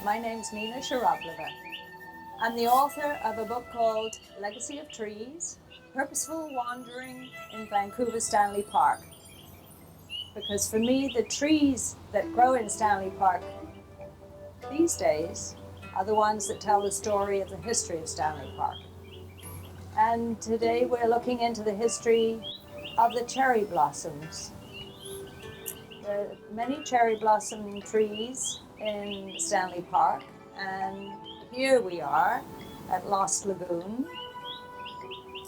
My name's Nina Shoroplova. I'm the author of a book called Legacy of Trees, Purposeful Wandering in Vancouver, Stanley Park. Because for me, the trees that grow in Stanley Park these days are the ones that tell the story of the history of Stanley Park. And today we're looking into the history of the cherry blossoms. There are many cherry blossom trees in Stanley Park, and here we are at Lost Lagoon,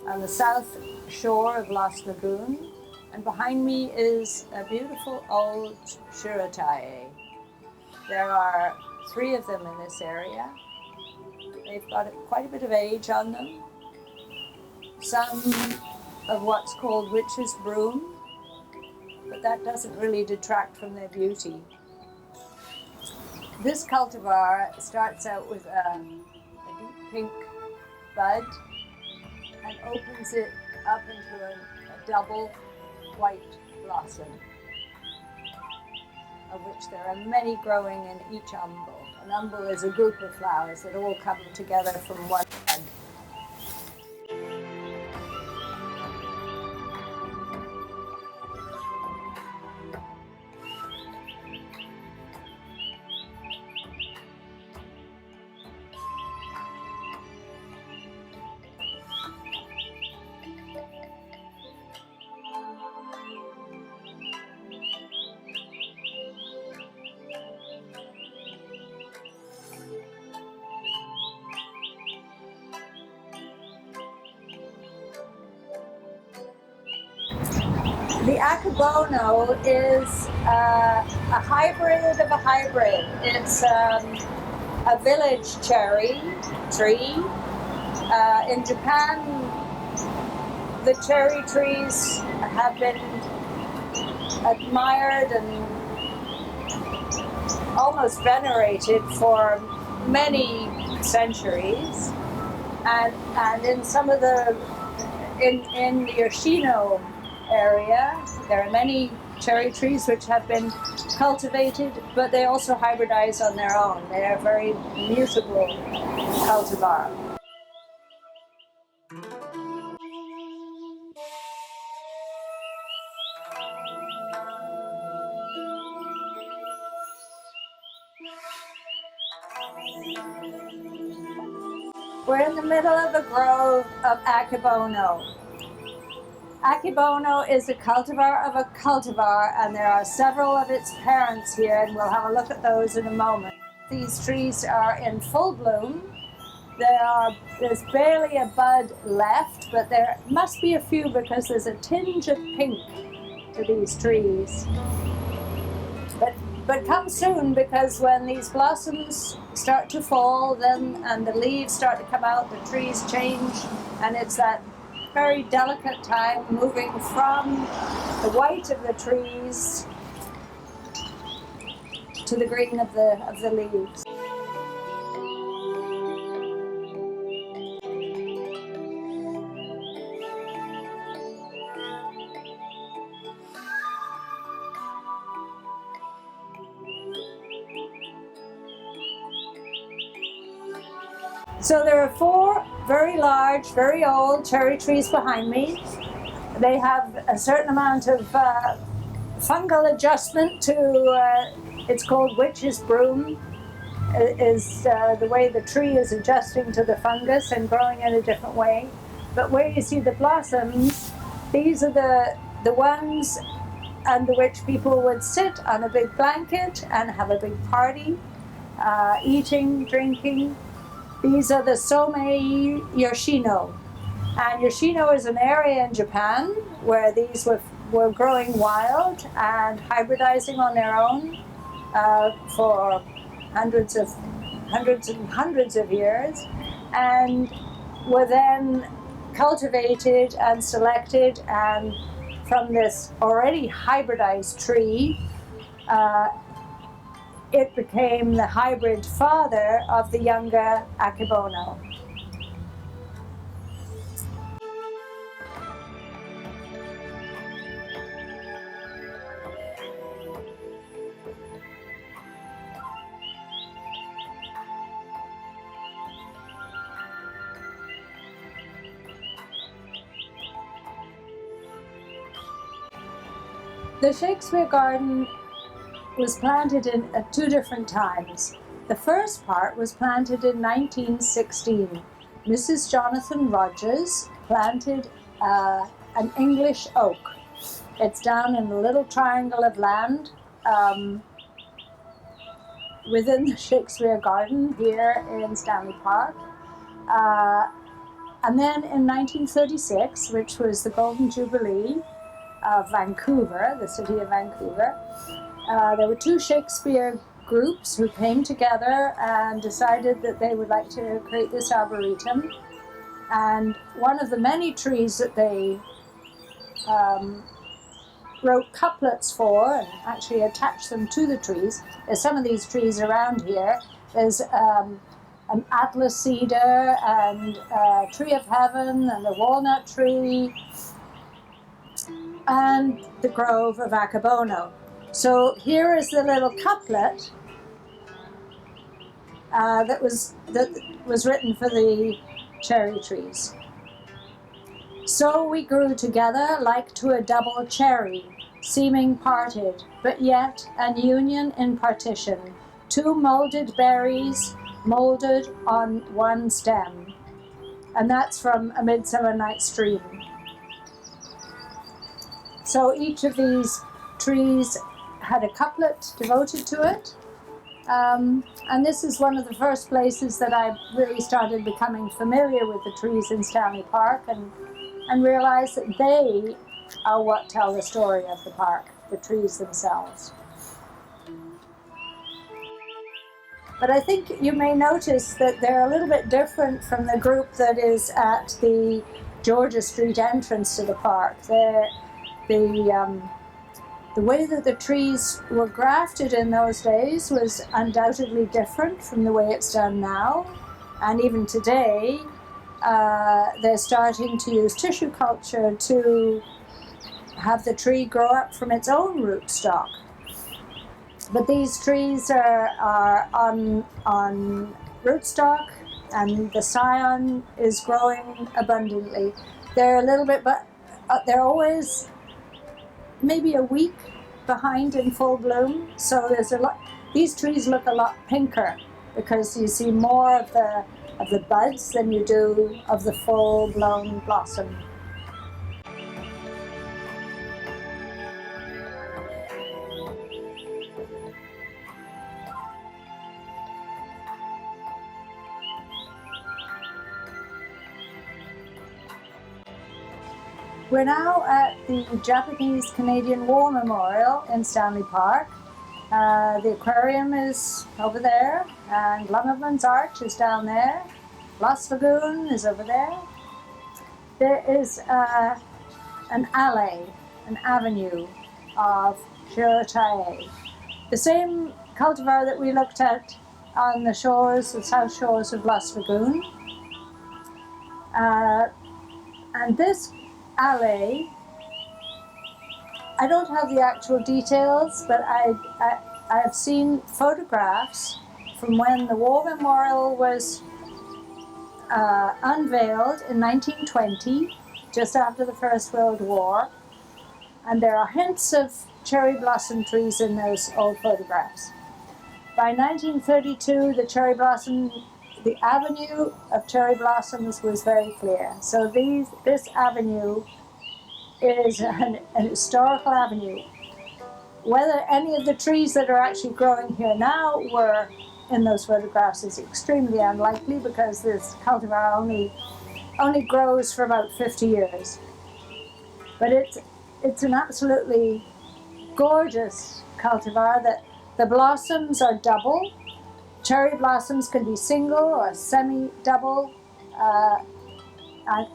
on the south shore of Lost Lagoon, and behind me is a beautiful old shiratae. There are 3 of them in this area. They've got quite a bit of age on them. Some of what's called witch's broom, but that doesn't really detract from their beauty. This cultivar starts out with a deep pink bud and opens it up into a double white blossom, of which there are many growing in each umbel. An umbel is a group of flowers that all come together from one bud. The Akabono is a hybrid of a hybrid. It's a village cherry tree. In Japan, the cherry trees have been admired and almost venerated for many centuries. And in some of in the Yoshino area, there are many cherry trees which have been cultivated, but they also hybridize on their own. They are very mutable cultivar. We're in the middle of a grove of Akebono. Akebono is a cultivar of a cultivar, and there are several of its parents here, and we'll have a look at those in a moment. These trees are in full bloom. There's barely a bud left, but there must be a few because there's a tinge of pink to these trees. But come soon, because when these blossoms start to fall and the leaves start to come out, the trees change, and it's that very delicate time moving from the white of the trees to the green of the leaves. So there are 4 very large, very old cherry trees behind me. They have a certain amount of fungal adjustment to, it's called witch's broom, is the way the tree is adjusting to the fungus and growing in a different way. But where you see the blossoms, these are the ones under which people would sit on a big blanket and have a big party, eating, drinking. These are the Somei Yoshino. And Yoshino is an area in Japan where these were growing wild and hybridizing on their own for hundreds and hundreds of years, and were then cultivated and selected, and from this already hybridized tree, it became the hybrid father of the younger Akebono. The Shakespeare Garden was planted at two different times. The first part was planted in 1916. Mrs. Jonathan Rogers planted an English oak. It's down in a little triangle of land within the Shakespeare Garden here in Stanley Park. And then in 1936, which was the Golden Jubilee of Vancouver, the city of Vancouver, there were two Shakespeare groups who came together and decided that they would like to create this arboretum. And one of the many trees that they wrote couplets for and actually attached them to the trees. There's some of these trees around here. There's an atlas cedar and a tree of heaven and a walnut tree and the grove of Accabono. So here is the little couplet that was written for the cherry trees. So we grew together like to a double cherry, seeming parted, but yet an union in partition, two molded berries molded on one stem. And that's from A Midsummer Night's Dream. So each of these trees had a couplet devoted to it. And this is one of the first places that I really started becoming familiar with the trees in Stanley Park and realized that they are what tell the story of the park, the trees themselves. But I think you may notice that they're a little bit different from the group that is at the Georgia Street entrance to the park. The way that the trees were grafted in those days was undoubtedly different from the way it's done now. And even today, they're starting to use tissue culture to have the tree grow up from its own rootstock. But these trees are on rootstock, and the scion is growing abundantly. They're a little bit, but they're always maybe a week behind in full bloom. So there's a lot. These trees look a lot pinker because you see more of the buds than you do of the full-blown blossom. We're now at the Japanese-Canadian War Memorial in Stanley Park. The aquarium is over there, and Lumberman's Arch is down there. Lost Lagoon is over there. There is an alley, an avenue of Shirotae. The same cultivar that we looked at on the shores, the south shores of Lost Lagoon. And this alley, I don't have the actual details, but I've seen photographs from when the War Memorial was unveiled in 1920, just after the First World War, and there are hints of cherry blossom trees in those old photographs. By 1932, the avenue of cherry blossoms was very clear. So this avenue is an historical avenue. Whether any of the trees that are actually growing here now were in those photographs is extremely unlikely, because this cultivar only grows for about 50 years. But it's an absolutely gorgeous cultivar that the blossoms are double. Cherry blossoms can be single or semi-double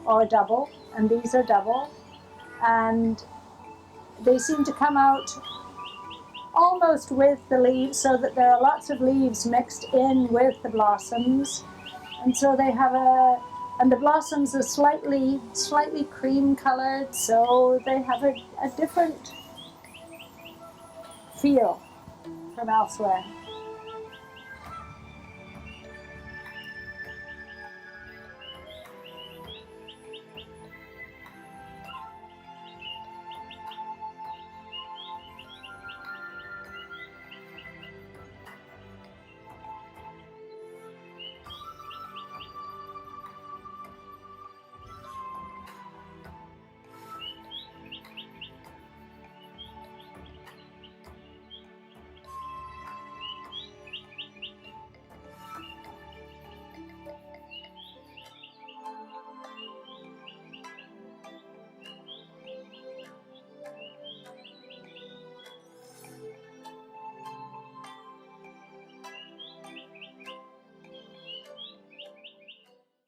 or double, and these are double. And they seem to come out almost with the leaves, so that there are lots of leaves mixed in with the blossoms. And so they have and the blossoms are slightly cream colored, so they have a different feel from elsewhere.